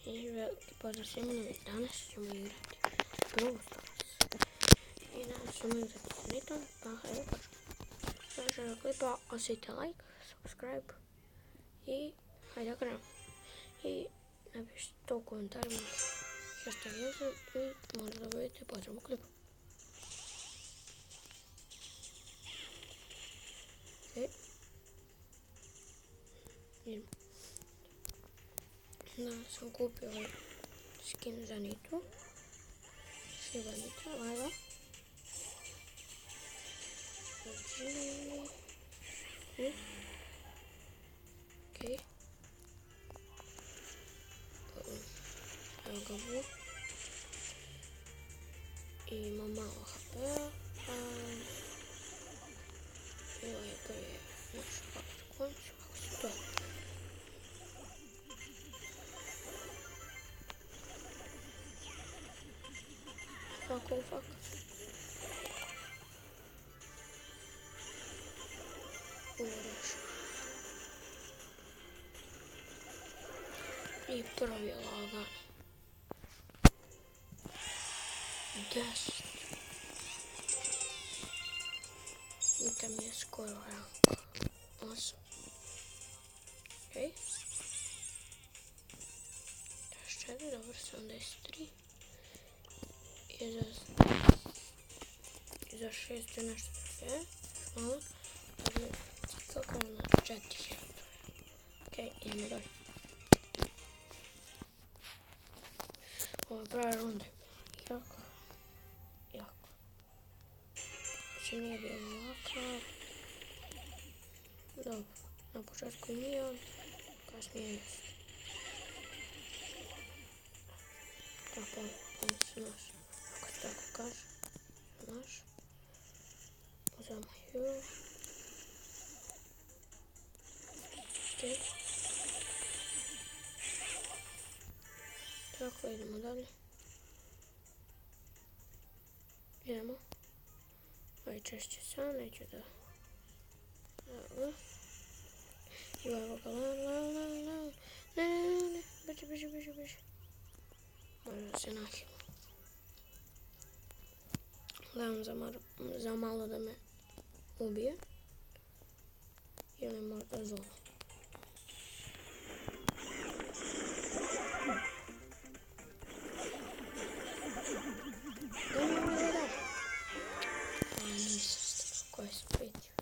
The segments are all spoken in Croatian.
I veliki pozdrav svima, danas ćemo igrati Brawl Stars. I danas ćemo igrati s Ritom, pa hajde počnemo. Znači klipa, osvijete like, subscribe i hajde da krenemo. I napišite to u komentarima što ste vidjeli i možda da vidite potrebnu klipu. Ok. Idemo. Da sam kupio ovaj skin za Nitru. Šiba Nitra, lajva. Ok. Evo ga bu. I ima malo HP-a. I ovaj je prije naš papir konč, ako se to. Fuck. Umreš. I prvi lagan. 10. Nita mi je skoro rank 8. Ok. Još 4, dobro, 73. I za 6 je nešto trofeje. Malo. Dakle, kako je na 4. Ok, idemo dalje. Ovo je prva runda. Jako. Znači nije bilo laka. Dobro, na početku nije, kasnije jest. Tako, on se naš, ako se tako kaže, naš. Uzamo ju. Ok. Tako, idemo dalje. Idemo. Ovaj češće sam, neću da... Evo. I evo ga, ne, beži. Možda da se nahimo. Gledam za malo da me ubije. Ili možda zlo. Da. A nisam stigao, koje sam pitio.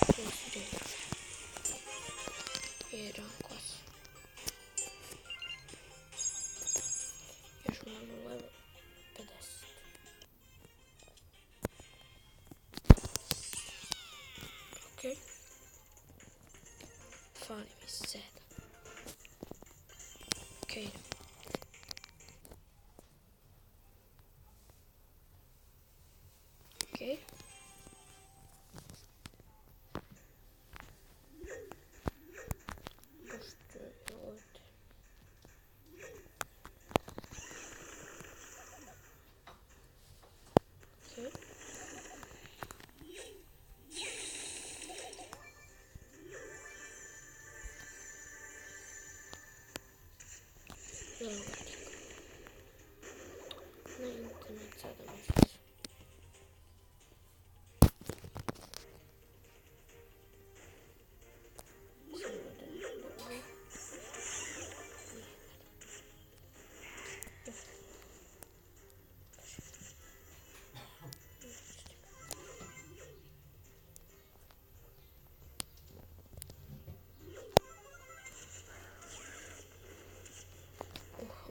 Tu su djeca. Jedan kos. Još malo level 50. Ok. Fali mi 7. Ok. Ok. Pošto je ovdje. Ok. Evo ga čekam. Na internet sada možda.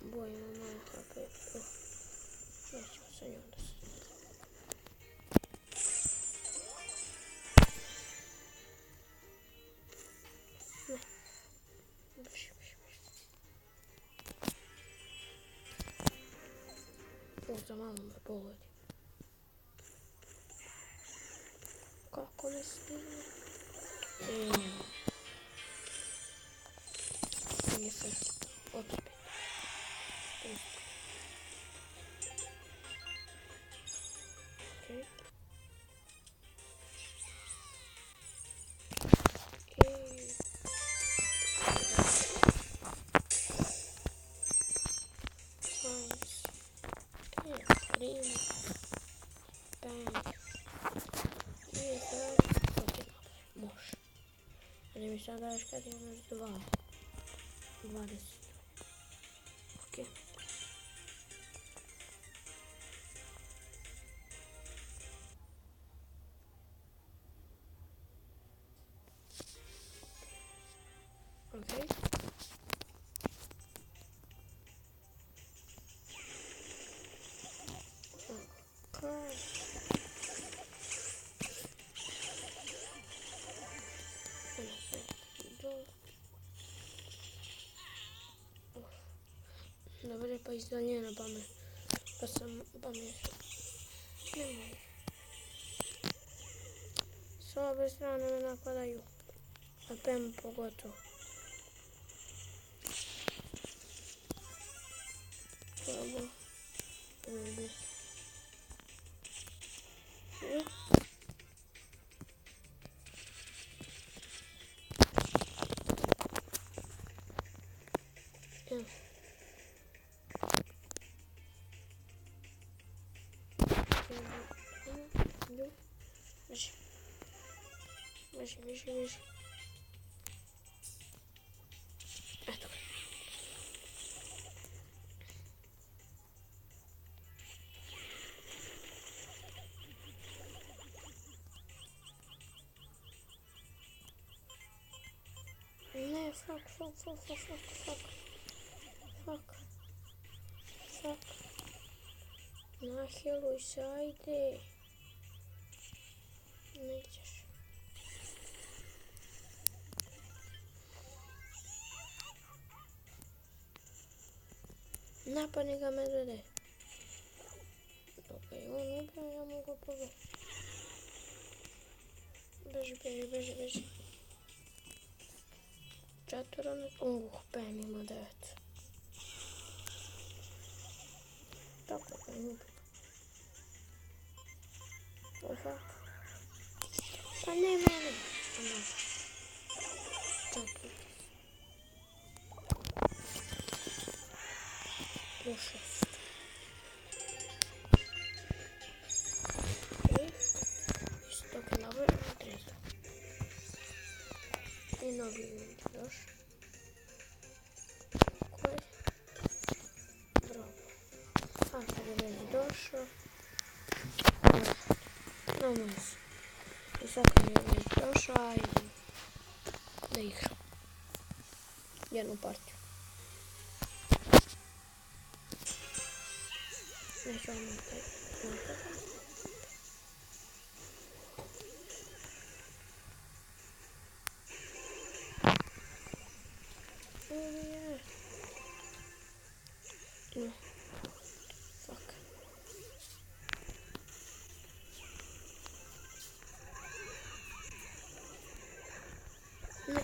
Boja ima malo HP. Nećemo sa njom da se... Ne. Beži. Možda malo me pogodi. Kako ne stigne? Nije fair. Opet. Ok. Ali mi sada još kad imam 20. Ok. Ok. Dobre, pa izdalje na pamet. Pa sam pamet. Nemoj. S obe strane me napadaju. A Pem pogotovo. Dobro. Beži. Eto ga. Ne, fuck. Nahiluj se, ajde. Nećeš. Napadni ga medvede. Dok je on ubio, ja mogu pobiti. Beži. Četvranac. Pem ima 9. Tako ga je ubio. Fuck. Pa ne mene. Čekaj. U 6. Isto kilove, 30. I novi još. Koji? Bravo. A kad je već došao. Nomoj se. I sad kad je već došao, idem da igram. Jednu partiju. Neću vam napraviti. No. Fuck. Ne,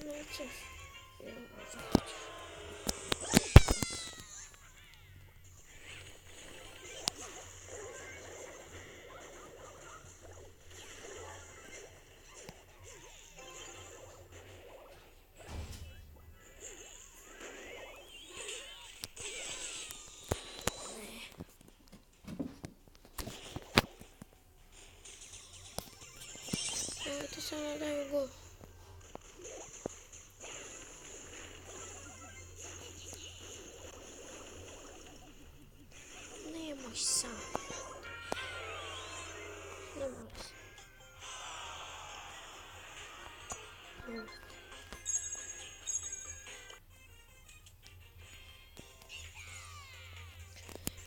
nećeš. Ti sada daju gol. Nemoj sam. Ne mora se.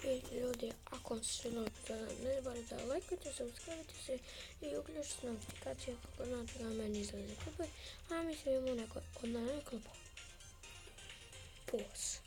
I ljudi, ako se ne zaboravite da lajkujte, subscribe se i uključite notifikacije kako znate da meni izlaze klipovi, a mi se vidimo u nekoj od narednih klipova. Pos.